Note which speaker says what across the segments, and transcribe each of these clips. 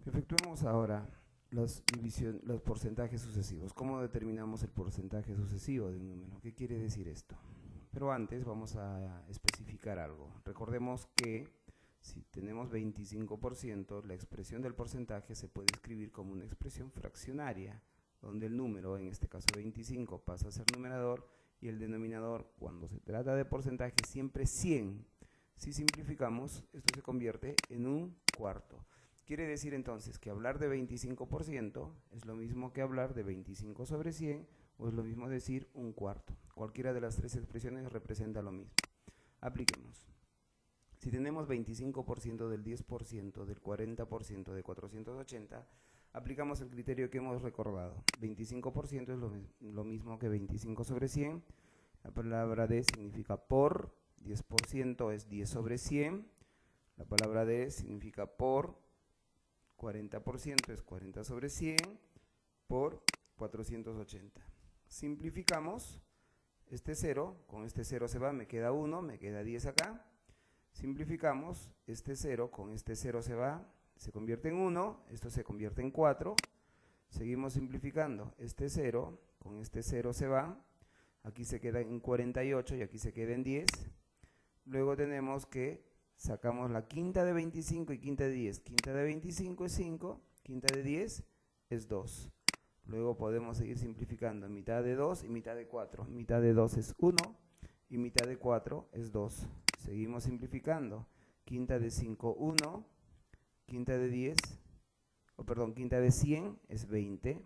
Speaker 1: Efectuemos ahora los porcentajes sucesivos. ¿Cómo determinamos el porcentaje sucesivo de un número? ¿Qué quiere decir esto? Pero antes vamos a especificar algo. Recordemos que si tenemos 25%, la expresión del porcentaje se puede escribir como una expresión fraccionaria, donde el número, en este caso 25, pasa a ser numerador y el denominador, cuando se trata de porcentaje, siempre 100. Si simplificamos, esto se convierte en un cuarto. Quiere decir entonces que hablar de 25% es lo mismo que hablar de 25 sobre 100 o es lo mismo decir un cuarto. Cualquiera de las tres expresiones representa lo mismo. Apliquemos. Si tenemos 25% del 10%, del 40%, de 480, aplicamos el criterio que hemos recordado. 25% es lo mismo que 25 sobre 100. La palabra de significa por, 10% es 10 sobre 100. La palabra de significa por, 40% es 40 sobre 100 por 480. Simplificamos este 0, con este 0 se va, me queda 1, me queda 10 acá. Simplificamos este 0, con este 0 se va, se convierte en 1, esto se convierte en 4. Seguimos simplificando este 0, con este 0 se va, aquí se queda en 48 y aquí se queda en 10. Luego tenemos que sacamos la quinta de 25 y quinta de 10. Quinta de 25 es 5, quinta de 10 es 2. Luego podemos seguir simplificando. Mitad de 2 y mitad de 4. Mitad de 2 es 1 y mitad de 4 es 2. Seguimos simplificando. Quinta de 5, 1. Quinta de 10, quinta de 100 es 20.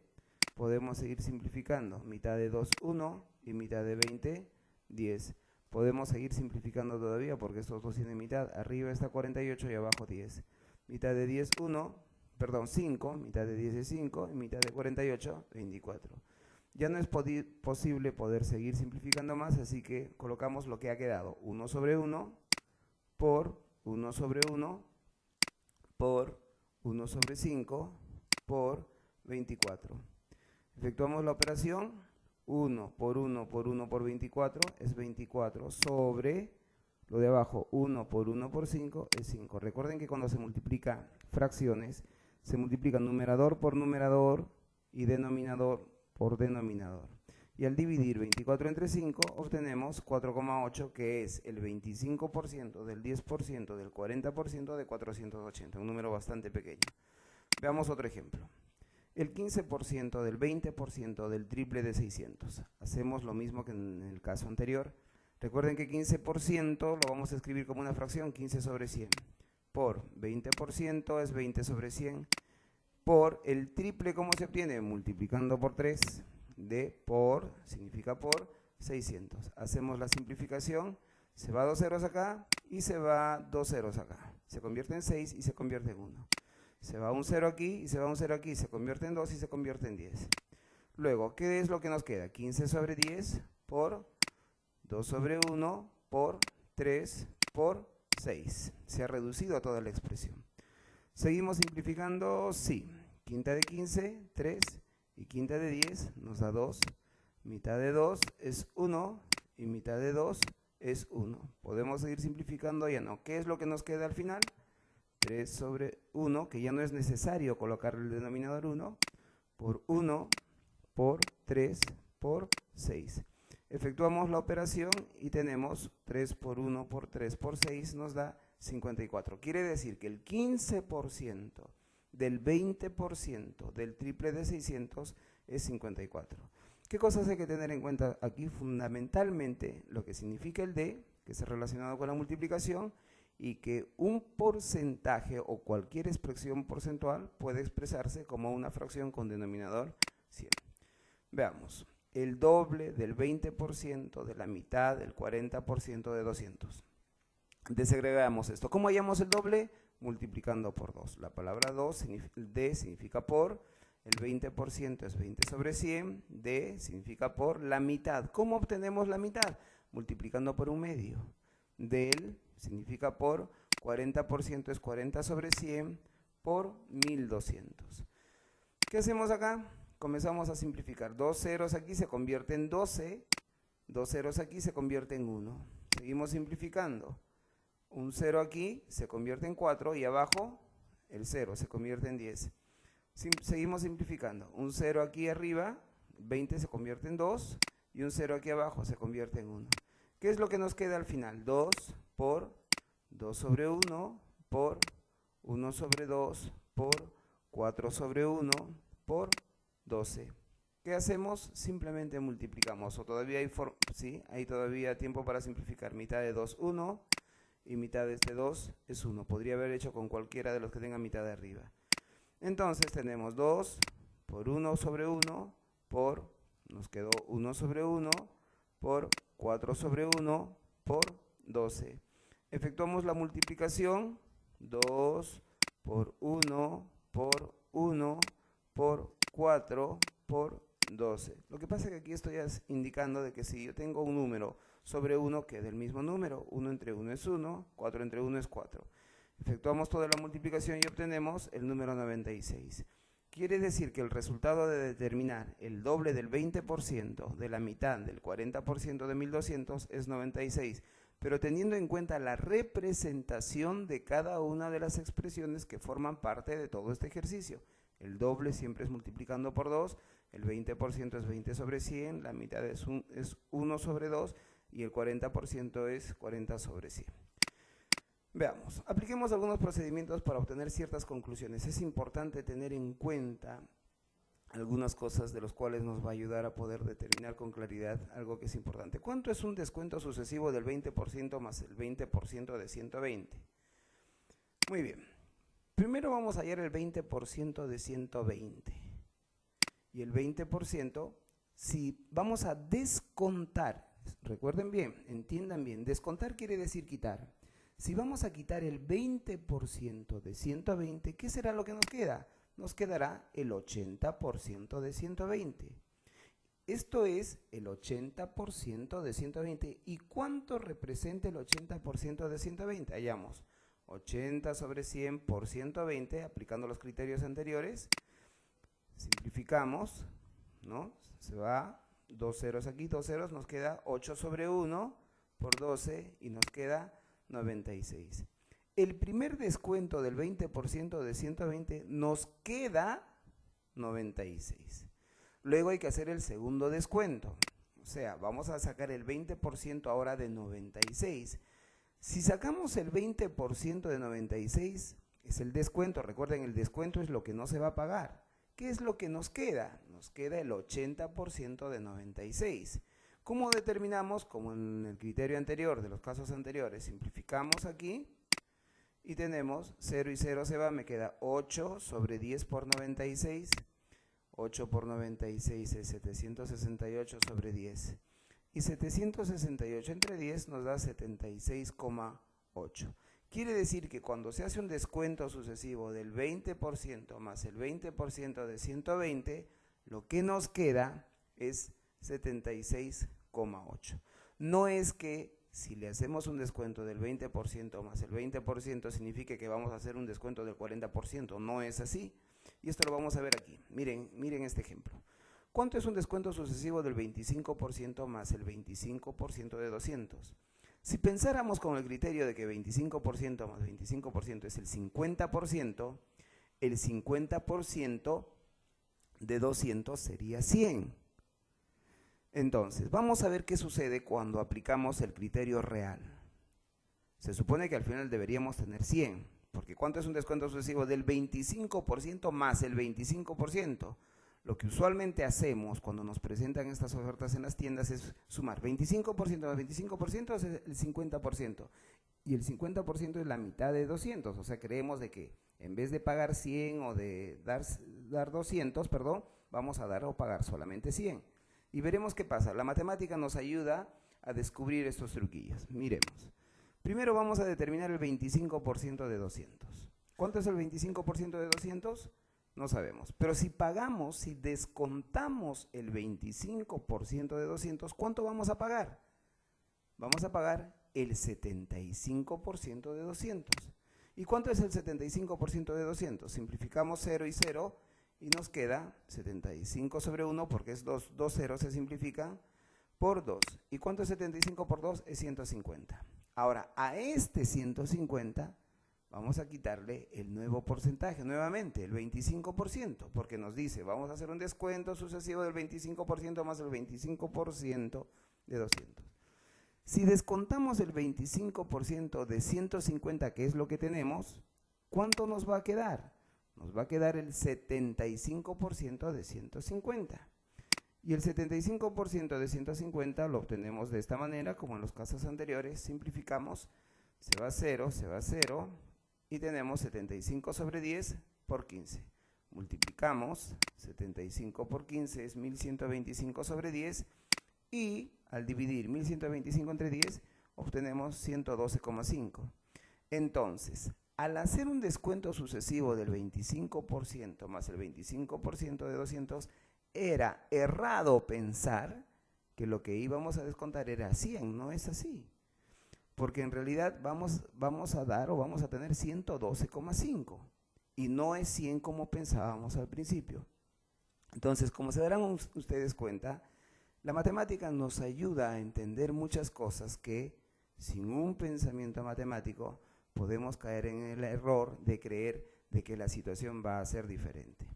Speaker 1: Podemos seguir simplificando. Mitad de 2, 1 y mitad de 20, 10. Podemos seguir simplificando todavía porque estos dos tienen mitad. Arriba está 48 y abajo 10. Mitad de 10, 5. Mitad de 10 es 5. Y mitad de 48, 24. Ya no es posible poder seguir simplificando más, así que colocamos lo que ha quedado. 1 sobre 1 por 1 sobre 1 por 1 sobre 5 por 24. Efectuamos la operación. 1 por 1 por 1 por 24 es 24 sobre lo de abajo. 1 por 1 por 5 es 5. Recuerden que cuando se multiplica fracciones, se multiplica numerador por numerador y denominador por denominador. Y al dividir 24 entre 5 obtenemos 4,8, que es el 25% del 10% del 40% de 480, un número bastante pequeño. Veamos otro ejemplo. El 15% del 20% del triple de 600. Hacemos lo mismo que en el caso anterior. Recuerden que 15% lo vamos a escribir como una fracción, 15 sobre 100. Por 20% es 20 sobre 100. Por el triple, ¿cómo se obtiene? Multiplicando por 3. De por significa por 600. Hacemos la simplificación. Se va 2 ceros acá y se va 2 ceros acá. Se convierte en 6 y se convierte en 1. Se va un 0 aquí y se va un 0 aquí, se convierte en 2 y se convierte en 10. Luego, ¿qué es lo que nos queda? 15 sobre 10 por 2 sobre 1 por 3 por 6. Se ha reducido toda la expresión. ¿Seguimos simplificando? Sí. Quinta de 15, 3 y quinta de 10 nos da 2. Mitad de 2 es 1 y mitad de 2 es 1. Podemos seguir simplificando, ya no. ¿Qué es lo que nos queda al final? 3 sobre 1, que ya no es necesario colocar el denominador 1, por 1, por 3, por 6. Efectuamos la operación y tenemos 3 por 1 por 3 por 6 nos da 54. Quiere decir que el 15% del 20% del triple de 600 es 54. ¿Qué cosas hay que tener en cuenta aquí? Fundamentalmente lo que significa el D, que es relacionado con la multiplicación, y que un porcentaje o cualquier expresión porcentual puede expresarse como una fracción con denominador 100. Veamos, el doble del 20%, de la mitad, del 40% de 200. Desagregamos esto. ¿Cómo hallamos el doble? Multiplicando por 2. La palabra D significa por, el 20% es 20 sobre 100, D significa por la mitad. ¿Cómo obtenemos la mitad? Multiplicando por un medio. Del significa por, 40% es 40 sobre 100 por 1200. ¿Qué hacemos acá? Comenzamos a simplificar. 2 ceros aquí se convierte en 12, 2 ceros aquí se convierte en 1. Seguimos simplificando. Un 0 aquí se convierte en 4 y abajo el 0 se convierte en 10. Seguimos simplificando. Un 0 aquí arriba, 20 se convierte en 2, y un 0 aquí abajo se convierte en 1. ¿Qué es lo que nos queda al final? 2 por 2 sobre 1 por 1 sobre 2 por 4 sobre 1 por 12. ¿Qué hacemos? Simplemente multiplicamos. O todavía hay todavía tiempo para simplificar. Mitad de 2, 1. Y mitad de este 2 es 1. Podría haber hecho con cualquiera de los que tengan mitad de arriba. Entonces tenemos 2 por 1 sobre 1 por, nos quedó 1 sobre 1 por 4 sobre 1 por 12. Efectuamos la multiplicación. 2 por 1 por 1 por 4 por 12. Lo que pasa es que aquí estoy indicando de que si yo tengo un número sobre 1 queda el mismo número. 1 entre 1 es 1, 4 entre 1 es 4. Efectuamos toda la multiplicación y obtenemos el número 96. Quiere decir que el resultado de determinar el doble del 20% de la mitad del 40% de 1200 es 96, pero teniendo en cuenta la representación de cada una de las expresiones que forman parte de todo este ejercicio. El doble siempre es multiplicando por 2, el 20% es 20 sobre 100, la mitad es 1 sobre 2 y el 40% es 40 sobre 100. Veamos, apliquemos algunos procedimientos para obtener ciertas conclusiones. Es importante tener en cuenta algunas cosas de las cuales nos va a ayudar a poder determinar con claridad algo que es importante. ¿Cuánto es un descuento sucesivo del 20% más el 20% de 120? Muy bien. Primero vamos a hallar el 20% de 120. Y el 20%, si vamos a descontar, recuerden bien, entiendan bien, descontar quiere decir quitar. Si vamos a quitar el 20% de 120, ¿qué será lo que nos queda? Nos quedará el 80% de 120. Esto es el 80% de 120. ¿Y cuánto representa el 80% de 120? Hallamos 80 sobre 100 por 120, aplicando los criterios anteriores. Simplificamos, ¿no? Se va 2 ceros aquí, 2 ceros, nos queda 8 sobre 1 por 12 y nos queda 96. El primer descuento del 20% de 120 nos queda 96. Luego hay que hacer el segundo descuento. O sea, vamos a sacar el 20% ahora de 96. Si sacamos el 20% de 96, es el descuento. Recuerden, el descuento es lo que no se va a pagar. ¿Qué es lo que nos queda? Nos queda el 80% de 96. ¿Cómo determinamos? Como en el criterio anterior, de los casos anteriores, simplificamos aquí y tenemos 0 y 0 se va, me queda 8 sobre 10 por 96. 8 por 96 es 768 sobre 10. Y 768 entre 10 nos da 76,8. Quiere decir que cuando se hace un descuento sucesivo del 20% más el 20% de 120, lo que nos queda es 76,8. No es que si le hacemos un descuento del 20% más el 20% signifique que vamos a hacer un descuento del 40%. No es así. Y esto lo vamos a ver aquí. Miren este ejemplo. ¿Cuánto es un descuento sucesivo del 25% más el 25% de 200? Si pensáramos con el criterio de que 25% más 25% es el 50%, el 50% de 200 sería 100. Entonces, vamos a ver qué sucede cuando aplicamos el criterio real. Se supone que al final deberíamos tener 100, porque ¿cuánto es un descuento sucesivo del 25% más el 25%? Lo que usualmente hacemos cuando nos presentan estas ofertas en las tiendas es sumar 25% más 25% es el 50%. Y el 50% es la mitad de 200. O sea, creemos de que en vez de pagar 100 o de dar 200, perdón, vamos a dar o pagar solamente 100. Y veremos qué pasa. La matemática nos ayuda a descubrir estos truquillos. Miremos. Primero vamos a determinar el 25% de 200. ¿Cuánto es el 25% de 200? No sabemos. Pero si pagamos, si descontamos el 25% de 200, ¿cuánto vamos a pagar? Vamos a pagar el 75% de 200. ¿Y cuánto es el 75% de 200? Simplificamos 0 y 0 y nos queda 75 sobre 1, porque es 2 ceros se simplifican, por 2. ¿Y cuánto es 75 por 2? Es 150. Ahora, a este 150 vamos a quitarle el nuevo porcentaje, nuevamente, el 25%, porque nos dice, vamos a hacer un descuento sucesivo del 25% más el 25% de 200. Si descontamos el 25% de 150, que es lo que tenemos, ¿cuánto nos va a quedar? Nos va a quedar el 75% de 150. Y el 75% de 150 lo obtenemos de esta manera, como en los casos anteriores, simplificamos, se va a 0, se va a 0, y tenemos 75 sobre 10 por 15. Multiplicamos, 75 por 15 es 1125 sobre 10, y al dividir 1125 entre 10, obtenemos 112,5. Entonces, al hacer un descuento sucesivo del 25% más el 25% de 200, era errado pensar que lo que íbamos a descontar era 100, no es así. Porque en realidad vamos a dar o vamos a tener 112,5 y no es 100 como pensábamos al principio. Entonces, como se darán ustedes cuenta, la matemática nos ayuda a entender muchas cosas que sin un pensamiento matemático podemos caer en el error de creer de que la situación va a ser diferente.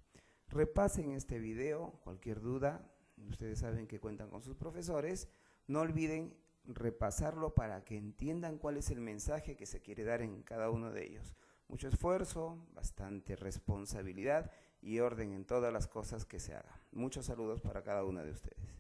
Speaker 1: Repasen este video, cualquier duda, ustedes saben que cuentan con sus profesores, no olviden repasarlo para que entiendan cuál es el mensaje que se quiere dar en cada uno de ellos. Mucho esfuerzo, bastante responsabilidad y orden en todas las cosas que se hagan. Muchos saludos para cada uno de ustedes.